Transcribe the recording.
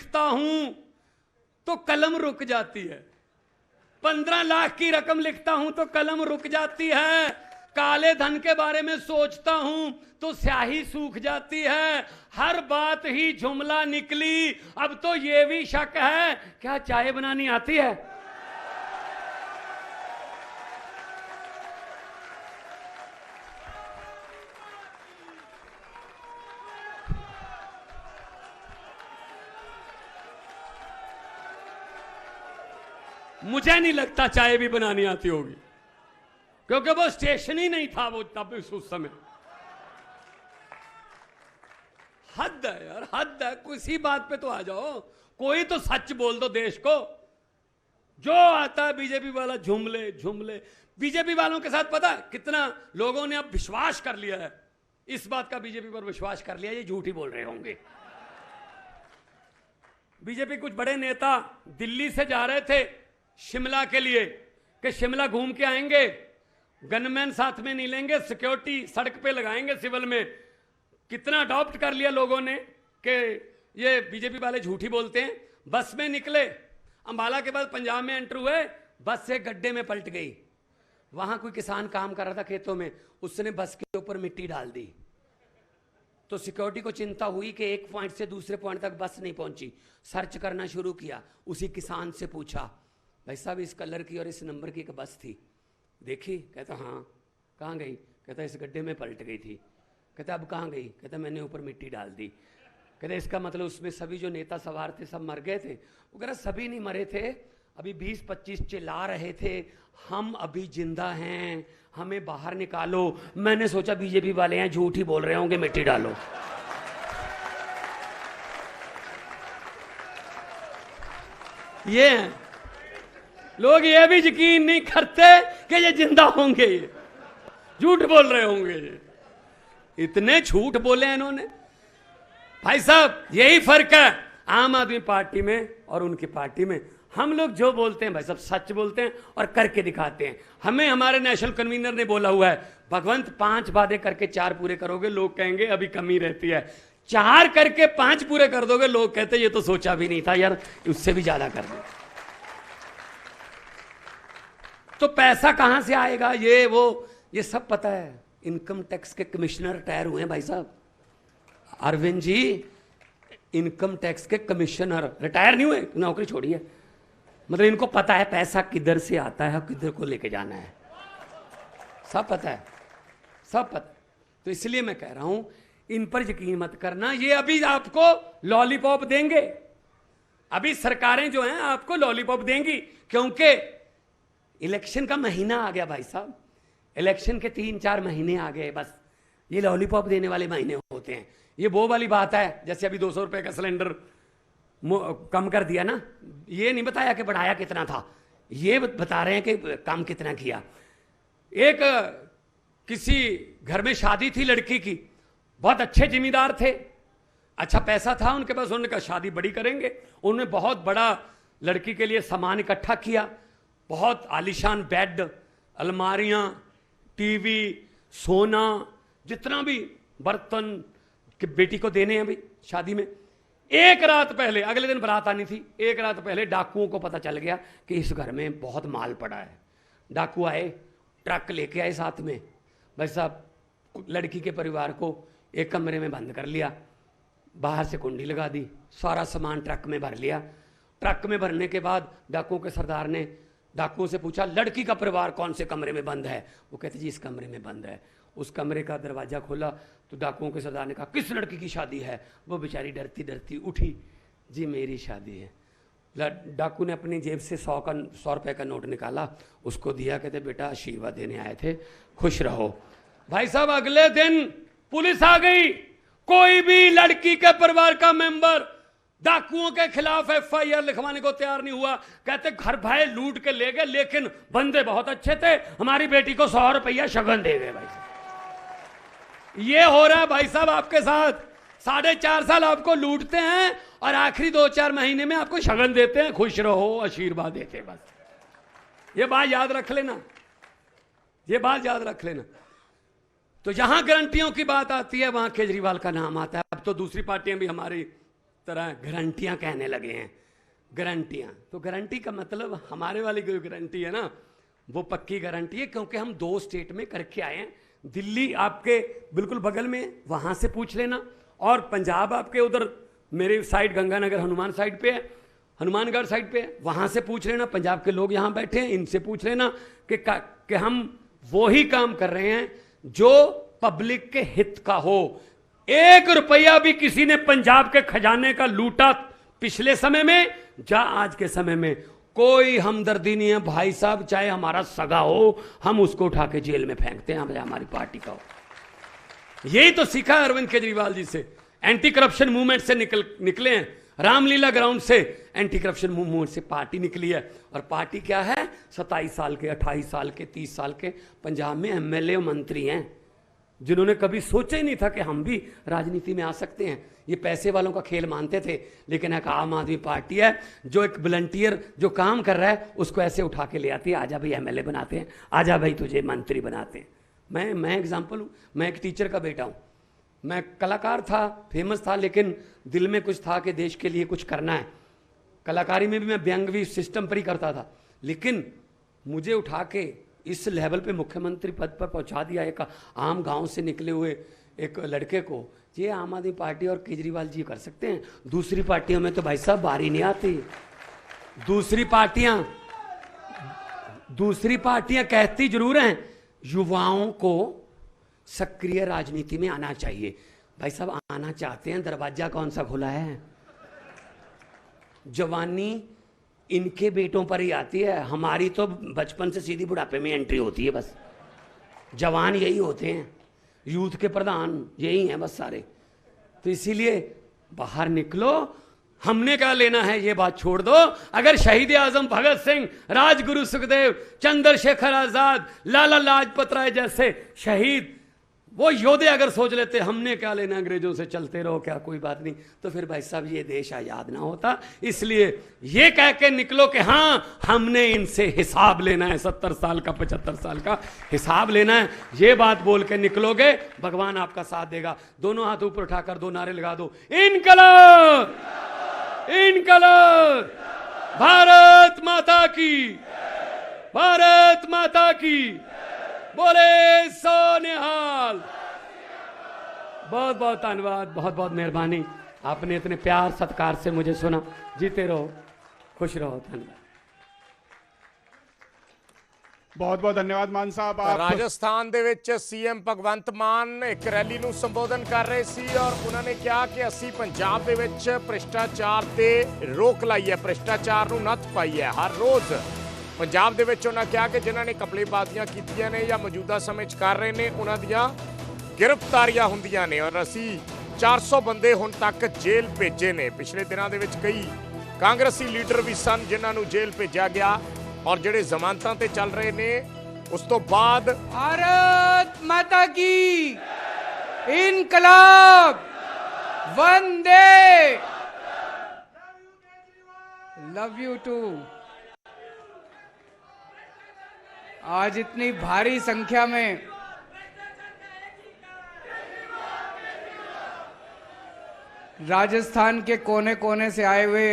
लिखता हूं तो कलम रुक जाती है, 15 लाख की रकम लिखता हूं तो कलम रुक जाती है, काले धन के बारे में सोचता हूं तो स्याही सूख जाती है, हर बात ही जुमला निकली, अब तो ये भी शक है क्या चाय बनानी आती है। मुझे नहीं लगता चाय भी बनानी आती होगी, क्योंकि वो स्टेशन ही नहीं था वो तब उस समय। हद है यार, हद है। किसी बात पे तो आ जाओ, कोई तो सच बोल दो देश को। जो आता है बीजेपी वाला झुमले झुमले। बीजेपी वालों के साथ पता है कितना लोगों ने अब विश्वास कर लिया है, इस बात का बीजेपी पर विश्वास कर लिया, ये झूठ ही बोल रहे होंगे। बीजेपी कुछ बड़े नेता दिल्ली से जा रहे थे शिमला के लिए कि शिमला घूम के आएंगे, गनमैन साथ में नहीं लेंगे, सिक्योरिटी सड़क पे लगाएंगे सिविल में। कितना अडॉप्ट कर लिया लोगों ने कि ये बीजेपी वाले झूठी बोलते हैं। बस में निकले, अंबाला के बाद पंजाब में एंटर हुए, बस से गड्ढे में पलट गई। वहां कोई किसान काम कर रहा था खेतों में, उसने बस के ऊपर मिट्टी डाल दी, तो सिक्योरिटी को चिंता हुई कि एक पॉइंट से दूसरे पॉइंट तक बस नहीं पहुंची। सर्च करना शुरू किया, उसी किसान से पूछा, भाई साहब इस कलर की और इस नंबर की एक बस थी, देखी? कहता हाँ। कहाँ गई? कहता इस गड्ढे में पलट गई थी। कहता अब कहाँ गई? कहता मैंने ऊपर मिट्टी डाल दी। कहते इसका मतलब उसमें सभी जो नेता सवार थे सब मर गए थे? वो कह रहा सभी नहीं मरे थे, अभी 20-25 चिल्ला रहे थे हम अभी जिंदा हैं, हमें बाहर निकालो। मैंने सोचा बीजेपी वाले हैं झूठ ही बोल रहे होंगे, मिट्टी डालो। ये हैं लोग, ये भी यकीन नहीं करते कि ये जिंदा होंगे, ये झूठ बोल रहे होंगे। ये इतने झूठ बोले इन्होंने। भाई साहब यही फर्क है आम आदमी पार्टी में और उनकी पार्टी में। हम लोग जो बोलते हैं भाई साहब सच बोलते हैं और करके दिखाते हैं। हमें हमारे नेशनल कन्वीनर ने बोला हुआ है, भगवंत 5 वादे करके 4 पूरे करोगे, लोग कहेंगे अभी कमी रहती है। 4 करके 5 पूरे कर दोगे, लोग कहते ये तो सोचा भी नहीं था यार, उससे भी ज्यादा कर दो। तो पैसा कहां से आएगा, ये वो ये सब पता है। इनकम टैक्स के कमिश्नर रिटायर हुए हैं भाई साहब, अरविंद जी इनकम टैक्स के कमिश्नर रिटायर नहीं हुए, नौकरी छोड़ी है। मतलब इनको पता है पैसा किधर से आता है, किधर को लेके जाना है, सब पता है, सब पता। तो इसलिए मैं कह रहा हूं इन पर यकीन मत करना। ये अभी आपको लॉलीपॉप देंगे, अभी सरकारें जो हैं आपको लॉलीपॉप देंगी, क्योंकि इलेक्शन का महीना आ गया भाई साहब। इलेक्शन के 3-4 महीने आ गए, बस ये लॉलीपॉप देने वाले महीने होते हैं। ये वो वाली बात है जैसे अभी 200 रुपए का सिलेंडर कम कर दिया ना, ये नहीं बताया कि बढ़ाया कितना था, ये बता रहे हैं कि कम कितना किया। एक किसी घर में शादी थी लड़की की, बहुत अच्छे जिम्मेदार थे, अच्छा पैसा था उनके पास, उन्होंने कहा शादी बड़ी करेंगे। उन्होंने बहुत बड़ा लड़की के लिए सामान इकट्ठा किया, बहुत आलीशान बेड, अलमारियां, टीवी, सोना, जितना भी बर्तन कि बेटी को देने हैं भाई शादी में। एक रात पहले, अगले दिन बारात आनी थी, एक रात पहले डाकुओं को पता चल गया कि इस घर में बहुत माल पड़ा है। डाकू आए, ट्रक लेके आए साथ में। भाई साहब लड़की के परिवार को एक कमरे में बंद कर लिया, बाहर से कुंडी लगा दी, सारा सामान ट्रक में भर लिया। ट्रक में भरने के बाद डाकुओं के सरदार ने डाकुओं से पूछा लड़की का परिवार कौन से कमरे में बंद है? वो कहते जी इस कमरे में बंद है। उस कमरे का दरवाजा खोला तो डाकुओं के सरदार ने कहा किस लड़की की शादी है? वो बेचारी डरती डरती उठी, जी मेरी शादी है। डाकू ने अपनी जेब से 100 रुपए का नोट निकाला, उसको दिया, कहते बेटा आशीर्वाद देने आए थे, खुश रहो। भाई साहब अगले दिन पुलिस आ गई, कोई भी लड़की के परिवार का मेंबर डाकुओं के खिलाफ FIR लिखवाने को तैयार नहीं हुआ। कहते घर भाई लूट के ले गए, लेकिन बंदे बहुत अच्छे थे, हमारी बेटी को 100 रुपया शगन दे गए। भाई साहब ये हो रहा है भाई साहब आपके साथ। 4.5 साल आपको लूटते हैं और आखिरी 2-4 महीने में आपको शगन देते हैं, खुश रहो, आशीर्वाद देते हैं। बस ये बात याद रख लेना, ये बात याद रख लेना। तो जहां गारंटियों की बात आती है वहां केजरीवाल का नाम आता है। अब तो दूसरी पार्टियां भी हमारी तरह गारंटियां कहने लगे हैं। गारंटियां, तो गारंटी का मतलब हमारे वाली कोई गारंटी है ना, वो पक्की गारंटी है, क्योंकि हम 2 स्टेट में करके आए हैं। दिल्ली आपके बिल्कुल बगल में, वहां से पूछ लेना, और पंजाब आपके उधर मेरे साइड गंगानगर हनुमान साइड पे है, हनुमानगढ़ साइड पे है, वहां से पूछ लेना। पंजाब के लोग यहां बैठे हैं, इनसे पूछ लेना कि हम वो ही काम कर रहे हैं जो पब्लिक के हित का हो। 1 रुपया भी किसी ने पंजाब के खजाने का लूटा पिछले समय में या आज के समय में, कोई हमदर्दी नहीं है भाई साहब। चाहे हमारा सगा हो, हम उसको उठा के जेल में फेंकते हैं, हमारी पार्टी का हो। यही तो सीखा है अरविंद केजरीवाल जी से। एंटी करप्शन मूवमेंट से निकले हैं, रामलीला ग्राउंड से एंटी करप्शन मूवमेंट से पार्टी निकली है। और पार्टी क्या है? 27 साल के, 28 साल के, 30 साल के पंजाब में एमएलए मंत्री हैं, जिन्होंने कभी सोचा ही नहीं था कि हम भी राजनीति में आ सकते हैं। ये पैसे वालों का खेल मानते थे, लेकिन एक आम आदमी पार्टी है जो एक वॉलंटियर जो काम कर रहा है उसको ऐसे उठा के ले आती है, आजा भाई एमएलए बनाते हैं, आजा भाई तुझे मंत्री बनाते हैं। मैं एग्जाम्पल हूँ, मैं एक टीचर का बेटा हूँ। मैं कलाकार था, फेमस था, लेकिन दिल में कुछ था कि देश के लिए कुछ करना है। कलाकारी में भी मैं व्यंग भी सिस्टम पर ही करता था, लेकिन मुझे उठा के इस लेवल पे मुख्यमंत्री पद पर पहुंचा दिया एक आम गांव से निकले हुए एक लड़के को। ये आम आदमी पार्टी और केजरीवाल जी कर सकते हैं। दूसरी पार्टियों में तो भाई साहब बारी नहीं आती। दूसरी पार्टियां कहती जरूर हैं युवाओं को सक्रिय राजनीति में आना चाहिए। भाई साहब आना चाहते हैं, दरवाजा कौन सा खुला है? जवानी इनके बेटों पर ही आती है, हमारी तो बचपन से सीधी बुढ़ापे में एंट्री होती है। बस जवान यही होते हैं, यूथ के प्रधान यही हैं बस सारे। तो इसीलिए बाहर निकलो, हमने क्या लेना है ये बात छोड़ दो। अगर शहीद आजम भगत सिंह, राजगुरु सुखदेव, चंद्रशेखर आजाद, लाला लाजपत राय जैसे शहीद, वो योद्धे अगर सोच लेते हमने क्या लेना अंग्रेजों से, चलते रहो क्या कोई बात नहीं, तो फिर भाई साहब ये देश आजाद ना होता। इसलिए ये कह के निकलो कि हाँ हमने इनसे हिसाब लेना है, 70 साल का 75 साल का हिसाब लेना है, ये बात बोल के निकलोगे, भगवान आपका साथ देगा। दोनों हाथ ऊपर उठाकर 2 नारे लगा दो, इनकलाब, इनकलाब, भारत माता की, भारत माता की, बोले सोनिहाल। बहुत बहुत धन्यवाद, बहुत बहुत मेहरबानी, आपने इतने प्यार सत्कार से मुझे सुना। जीते रहो, खुश रहो, धन्यवाद। बहुत बहुत धन्यवाद मान साहब। राजस्थान ਦੇ ਵਿੱਚ ਸੀਐਮ ਭਗਵੰਤ ਮਾਨ ਇੱਕ ਰੈਲੀ ਨੂੰ ਸੰਬੋਧਨ ਕਰ ਰਹੇ ਸੀ ਔਰ ਉਹਨਾਂ ਨੇ ਕਿਹਾ ਕਿ ਅਸੀਂ ਪੰਜਾਬ ਦੇ ਵਿੱਚ ਭ੍ਰਿਸ਼ਟਾਚਾਰ ਤੇ ਰੋਕ ਲਾਈ ਹੈ, ਭ੍ਰਿਸ਼ਟਾਚਾਰ ਨੂੰ ਨੱਥ ਪਾਈ ਹੈ। ਹਰ ਰੋਜ਼ ਪੰਜਾਬ ਦੇ ਵਿੱਚ ਉਹਨਾਂ ਕਿਹਾ ਕਿ ਜਿਨ੍ਹਾਂ ਨੇ ਕਪਲੇਬਾਜ਼ੀਆਂ ਕੀਤੀਆਂ ਨੇ ਜਾਂ ਮੌਜੂਦਾ ਸਮੇਂ 'ਚ ਕਰ ਰਹੇ ਨੇ ਉਹਨਾਂ ਦੀਆਂ ਗ੍ਰਿਫਤਾਰੀਆਂ ਹੁੰਦੀਆਂ ਨੇ ਔਰ ਅਸੀਂ 400 ਬੰਦੇ ਹੁਣ ਤੱਕ ਜੇਲ੍ਹ ਭੇਜੇ ਨੇ। ਪਿਛਲੇ ਦਿਨਾਂ ਦੇ ਵਿੱਚ ਕਈ ਕਾਂਗਰਸੀ ਲੀਡਰ ਵੀ ਸਨ ਜਿਨ੍ਹਾਂ ਨੂੰ ਜੇਲ੍ਹ ਭੇਜਿਆ ਗਿਆ और ਜਿਹੜੇ ਜ਼ਮਾਨਤਾਂ ਤੇ ਚੱਲ ਰਹੇ ਨੇ। ਉਸ ਤੋਂ ਬਾਅਦ भारत माता की, इनकलाब, वंदे, लव यू टू। आज इतनी भारी संख्या में राजस्थान के कोने कोने से आए हुए